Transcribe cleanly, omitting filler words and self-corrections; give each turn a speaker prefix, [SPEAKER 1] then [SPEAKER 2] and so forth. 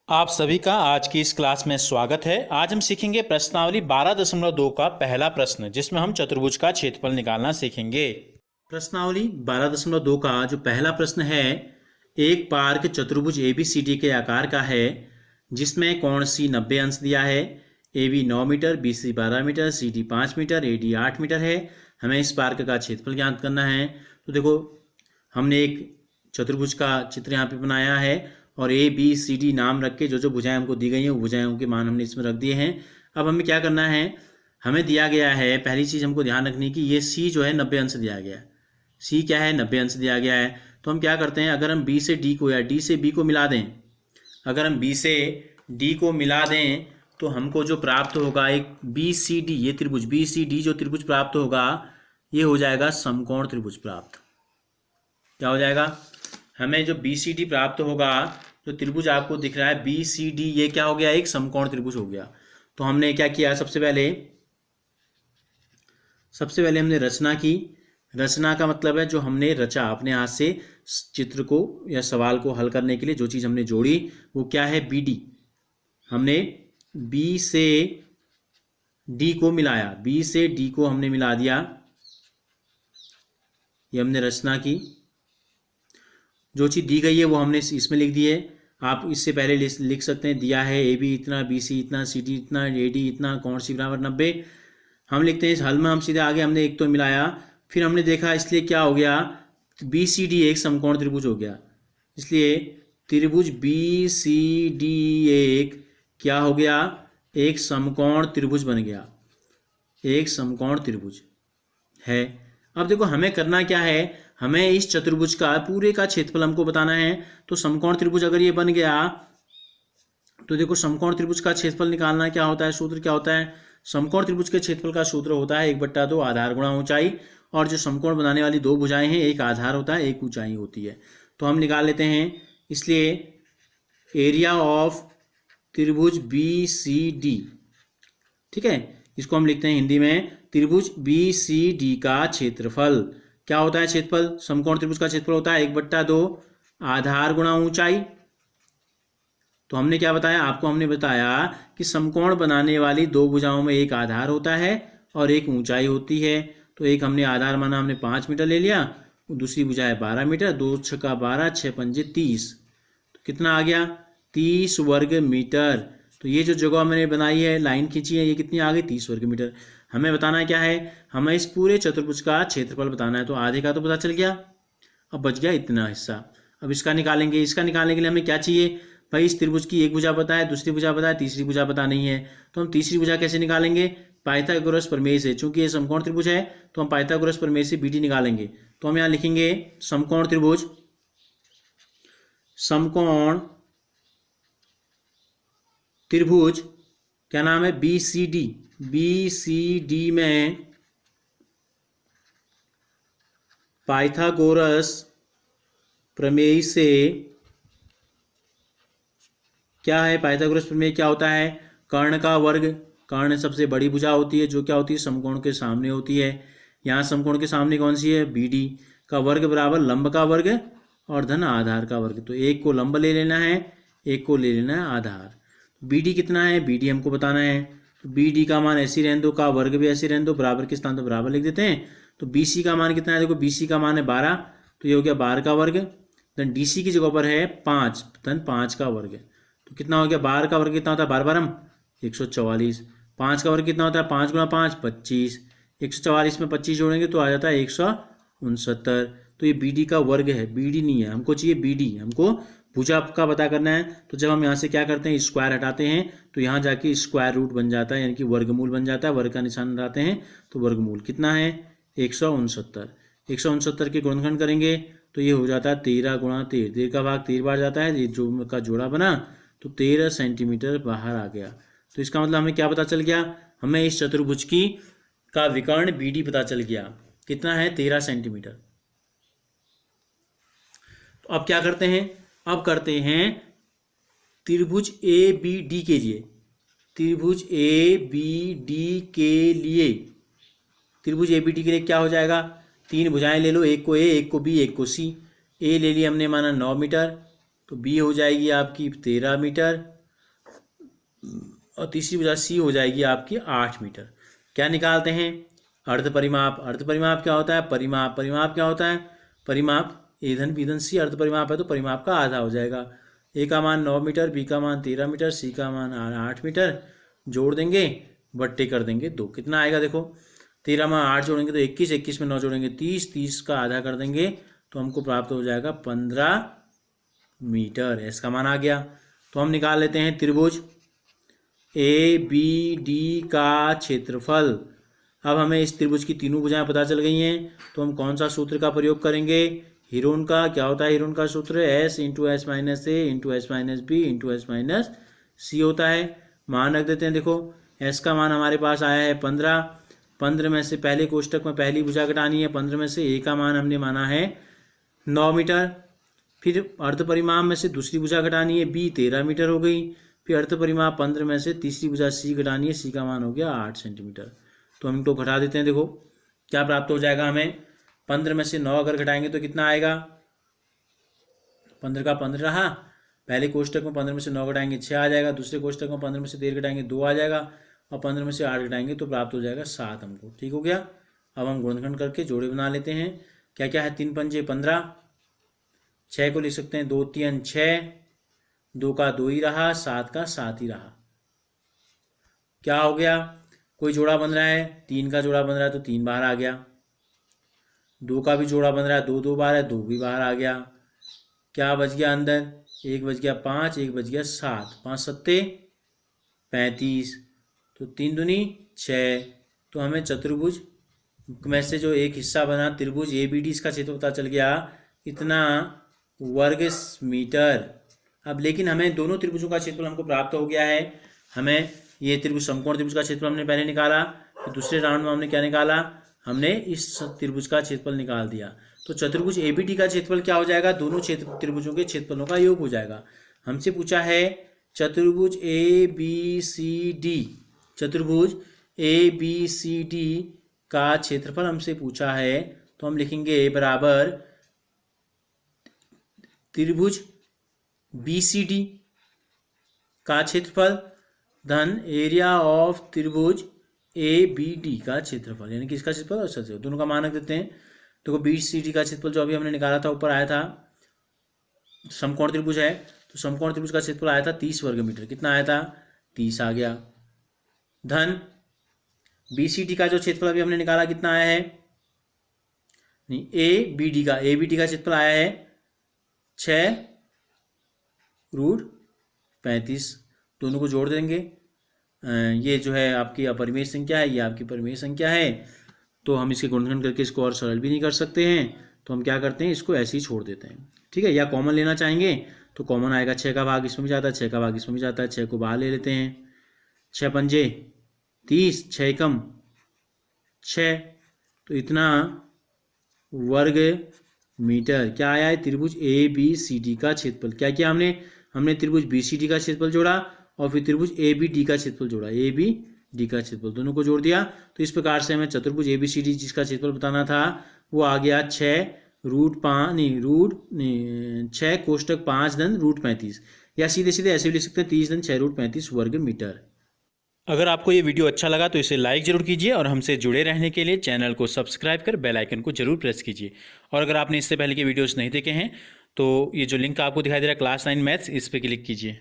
[SPEAKER 1] आप सभी का आज की इस क्लास में स्वागत है। आज हम सीखेंगे प्रश्नावली 12.2 का पहला प्रश्न, जिसमें हम चतुर्भुज का क्षेत्रफल निकालना सीखेंगे। प्रश्नावली 12.2 का जो पहला प्रश्न है, एक पार्क चतुर्भुज ABCD के आकार का है, जिसमें कोण C 90 अंश दिया है। AB 9 metre, BC 12 metre, CD 5 metre, AD 8 metre है। हमें इस पार्क का क्षेत्रफल ज्ञात करना है। तो देखो, हमने एक चतुर्भुज का चित्र यहाँ पे बनाया है और ABCD नाम रख के जो जो भुजाएं हमको दी गई हैं वो भुजाओं के मान हमने इसमें रख दिए हैं। अब हमें क्या करना है, हमें दिया गया है, पहली चीज़ हमको ध्यान रखनी की, ये C जो है 90 अंश दिया गया है। C क्या है, 90 अंश दिया गया है। तो हम क्या करते हैं, अगर हम B से D को या D से B को मिला दें, अगर हम B से D को मिला दें तो हमको जो प्राप्त होगा, एक BCD, ये त्रिभुज BCD जो त्रिभुज प्राप्त होगा, ये हो जाएगा समकोण त्रिभुज प्राप्त। क्या हो जाएगा, हमें जो BCD प्राप्त होगा, जो त्रिभुज आपको दिख रहा है BCD, ये क्या हो गया, एक समकोण त्रिभुज हो गया। तो हमने क्या किया, सबसे पहले हमने रचना की। रचना का मतलब है जो हमने रचा अपने हाथ से चित्र को या सवाल को हल करने के लिए जो चीज़ हमने जोड़ी वो क्या है, BD। हमने B से D को मिलाया, B से D को हमने मिला दिया, ये हमने रचना की। जो चीज़ दी गई है वो हमने इसमें लिख दी है। आप इससे पहले लिख सकते हैं, दिया है AB इतना, BC इतना, CD इतना, AD इतना, कोण C बराबर 90। हम लिखते हैं इस हल में, हम सीधे आगे हमने एक तो मिलाया, फिर हमने देखा, इसलिए क्या हो गया, BCD एक समकोण त्रिभुज हो गया। इसलिए त्रिभुज BCD एक क्या हो गया, एक समकोण त्रिभुज बन गया, एक समकोण त्रिभुज है। अब देखो हमें करना क्या है, हमें इस चतुर्भुज का पूरे का क्षेत्रफल हमको बताना है। तो समकोण त्रिभुज अगर ये बन गया तो देखो, समकोण त्रिभुज का क्षेत्रफल निकालना क्या होता है, सूत्र क्या होता है, समकोण त्रिभुज के क्षेत्रफल का सूत्र होता है 1/2 आधार गुणा ऊंचाई। और जो समकोण बनाने वाली दो भुजाएं हैं, एक आधार होता है, एक ऊंचाई होती है। तो हम निकाल लेते हैं। इसलिए एरिया ऑफ त्रिभुज BCD, ठीक है, इसको हम लिखते हैं हिंदी में, त्रिभुज BCD का क्षेत्रफल क्या होता है, क्षेत्रफल समकोण त्रिभुज का क्षेत्रफल होता है 1/2 आधार गुणा ऊंचाई। तो हमने क्या बताया आपको, हमने बताया कि समकोण बनाने वाली दो भुजाओं में एक आधार होता है और एक ऊंचाई होती है। तो एक हमने आधार माना, हमने 5 मीटर ले लिया, दूसरी भुजा है 12 मीटर, 2 छक्का 12, 6 पंजे 30। तो कितना आ गया, 30 वर्ग मीटर। तो ये जो जगह मैंने बनाई है, लाइन खींची है, ये कितनी आ गई, 30 वर्ग मीटर। हमें बताना क्या है, हमें इस पूरे चतुर्भुज का क्षेत्रफल बताना है। तो आधे का तो पता चल गया, अब बच गया इतना हिस्सा। अब इसका निकालेंगे, इसका निकालने के लिए हमें क्या चाहिए भाई, इस त्रिभुज की एक भुजा पता है, दूसरी भुजा पता है, तीसरी भुजा पता नहीं है। तो हम तीसरी भुजा कैसे निकालेंगे, पाइथागोरस प्रमेय से। चूंकि ये समकोण त्रिभुज है तो हम पाइथागोरस प्रमेय से BD निकालेंगे। तो हम यहाँ लिखेंगे समकोण त्रिभुज, समकोण त्रिभुज क्या नाम है, BCD। BCD में पाइथागोरस प्रमेय से क्या है, पाइथागोरस प्रमेय क्या होता है, कर्ण का वर्ग। कर्ण सबसे बड़ी भुजा होती है जो क्या होती है, समकोण के सामने होती है। यहाँ समकोण के सामने कौन सी है, BD का वर्ग बराबर लंब का वर्ग और धन आधार का वर्ग। तो एक को लंब ले लेना है, एक को ले लेना है आधार। BD कितना है, BD हमको बताना है। तो BD का मान ऐसी रहने दो, का वर्ग भी ऐसी रहने दो, बराबर के स्थान तो बराबर लिख देते हैं। तो BC का मान कितना है, देखो BC का मान है 12, तो ये हो गया 12 का वर्ग। धन DC की जगह पर है 5, धन 5 का वर्ग। तो कितना हो गया, 12 का वर्ग कितना होता है, 12 बारम 144। 5 का वर्ग कितना होता है, 5 गुणा 5 25। 144 में 25 जोड़ेंगे तो आ जाता है 169। तो ये BD का वर्ग है, BD नहीं है, हमको चाहिए BD, हमको भुजा का पता करना है। तो जब हम यहाँ से क्या करते हैं, स्क्वायर हटाते हैं तो यहाँ जाके स्क्वायर रूट बन जाता है, यानी कि वर्गमूल बन जाता है। वर्ग का निशान हटाते हैं तो वर्गमूल कितना है, 169। 169 के गुणनखंड करेंगे तो ये हो जाता है 13 गुणा 13, 13 का भाग 13 बार जाता है, ये जो का जोड़ा बना तो 13 सेंटीमीटर बाहर आ गया। तो इसका मतलब हमें क्या पता चल गया, हमें इस चतुर्भुज की का विकर्ण BD पता चल गया, कितना है, 13 सेंटीमीटर। तो अब क्या करते हैं, अब करते हैं त्रिभुज ABD के लिए। त्रिभुज ABD के लिए, त्रिभुज ABD के लिए क्या हो जाएगा, तीन भुजाएं ले लो, एक को A, एक को B, एक को C। A ले लिया हमने, माना 9 मीटर, तो B हो जाएगी आपकी 13 मीटर, और तीसरी भुजा सी हो जाएगी आपकी 8 मीटर। क्या निकालते हैं? अर्ध परिमाप। अर्ध परिमाप क्या होता है? परिमाप। परिमाप क्या होता है? परिमाप ए धन बी धन सी अर्ध परिमाप है तो परिमाप का आधा हो जाएगा। ए का मान 9 मीटर, बी का मान 13 मीटर, सी का मान 8 मीटर। जोड़ देंगे, बट्टे कर देंगे 2। कितना आएगा देखो, 13 में 8 जोड़ेंगे तो 21, 21 में 9 जोड़ेंगे 30, 30 का आधा कर देंगे तो हमको प्राप्त हो जाएगा 15 मीटर। इसका मान आ गया। तो हम निकाल लेते हैं त्रिभुज ए बी डी का क्षेत्रफल। अब हमें इस त्रिभुज की तीनों भुजाएं पता चल गई हैं तो हम कौन सा सूत्र का प्रयोग करेंगे? हीरोन का। क्या होता है हीरोन का सूत्र? S into S minus A into S minus B into S minus C होता है। मान रख देते हैं। देखो एस का मान हमारे पास आया है 15। 15 में से पहले कोष्टक में पहली भुजा घटानी है। 15 में से ए का मान हमने माना है 9 मीटर। फिर अर्ध परिमाप में से दूसरी भुजा घटानी है, बी 13 मीटर हो गई। फिर अर्ध परिमाप 15 में से तीसरी भुजा सी घटानी है, सी का मान हो गया 8 सेंटीमीटर। तो हम इनको घटा देते हैं। देखो क्या प्राप्त हो जाएगा हमें? 15 में से 9 अगर घटाएंगे तो कितना आएगा? 15 का 15 रहा। पहले कोष्टक में 15 में से 9 घटाएंगे 6 आ जाएगा। दूसरे कोष्टक में 15 में से 13 घटाएंगे 2 आ जाएगा। और 15 में से 8 घटाएंगे तो प्राप्त हो जाएगा 7 हमको। ठीक हो गया। अब हम गुणनखंड करके जोड़े बना लेते हैं। क्या क्या है? 3 पंजे 15, 6 को लिख सकते हैं 2 3 6, 2 का 2 ही रहा, 7 का 7 ही रहा। क्या हो गया? कोई जोड़ा बन रहा है, 3 का जोड़ा बन रहा है तो 3 बाहर आ गया। 2 का भी जोड़ा बन रहा है, 2 2 बार है, 2 भी बाहर आ गया। क्या बच गया अंदर? 1 बच गया 5, 1 बच गया 7, 5 सत्ते 35, तो 3 दूनी 6। तो हमें चतुर्भुज में से जो एक हिस्सा बना त्रिभुज ए बी डी, इसका क्षेत्र पता चल गया इतना वर्ग मीटर। अब लेकिन हमें दोनों त्रिभुजों का क्षेत्रफल हमको प्राप्त हो गया है। हमें ये त्रिभुज समकोण त्रिभुज का क्षेत्रफल हमने पहले निकाला, तो दूसरे राउंड में हमने क्या निकाला? हमने इस त्रिभुज का क्षेत्रफल निकाल दिया। तो चतुर्भुज एबीडी का क्षेत्रफल क्या हो जाएगा? दोनों त्रिभुजों के क्षेत्रफलों का योग हो जाएगा। हमसे पूछा है चतुर्भुज ए बी सी डी, चतुर्भुज ए बी सी डी का क्षेत्रफल हमसे पूछा है। तो हम लिखेंगे बराबर त्रिभुज BCD का क्षेत्रफल धन एरिया ऑफ त्रिभुज ABD का क्षेत्रफल, यानी कि इसका क्षेत्रफल और क्षेत्रफल दोनों का मान रख देते हैं। देखो BCD का क्षेत्रफल जो अभी हमने निकाला था ऊपर आया था, समकोण त्रिभुज है तो समकोण त्रिभुज का क्षेत्रफल आया था 30 वर्ग मीटर। कितना आया था? 30 आ गया। धन BCD का जो क्षेत्रफल अभी हमने निकाला कितना आया है? नहीं, ABD का क्षेत्रफल आया है 6√35। दोनों को जोड़ देंगे। ये जो है आपकी अपरिमेय संख्या है, ये आपकी परिमेय संख्या है। तो हम इसके गुणनखंड करके इसको और सरल भी नहीं कर सकते हैं, तो हम क्या करते हैं, इसको ऐसे ही छोड़ देते हैं। ठीक है, या कॉमन लेना चाहेंगे तो कॉमन आएगा, 6 का भाग इसमें भी जाता है, 6 का भाग इसमें भी जाता है, 6 को बाहर ले लेते हैं। 6 पंजे 30, 6 कम 6, तो इतना वर्ग मीटर क्या आया है? त्रिभुज ABCD का क्षेत्रफल। क्या किया हमने त्रिभुज BCD का क्षेत्रफल जोड़ा और फिर त्रिभुज ABD का क्षेत्रफल जोड़ा। ABD का क्षेत्रफल दोनों को जोड़ दिया। तो इस प्रकार से हमें चतुर्भुज ABCD जिसका क्षेत्रफल बताना था वो आ गया 6 कोष्टक 5 धन √35, या सीधे सीधे ऐसे भी लिख सकते हैं 30 धन 6√35 वर्ग मीटर। अगर आपको ये वीडियो अच्छा लगा तो इसे लाइक जरूर कीजिए और हमसे जुड़े रहने के लिए चैनल को सब्सक्राइब कर बेल आइकन को जरूर प्रेस कीजिए। और अगर आपने इससे पहले के वीडियोस नहीं देखे हैं तो ये जो लिंक आपको दिखाई दे रहा है क्लास 9 मैथ्स, इस पर क्लिक कीजिए।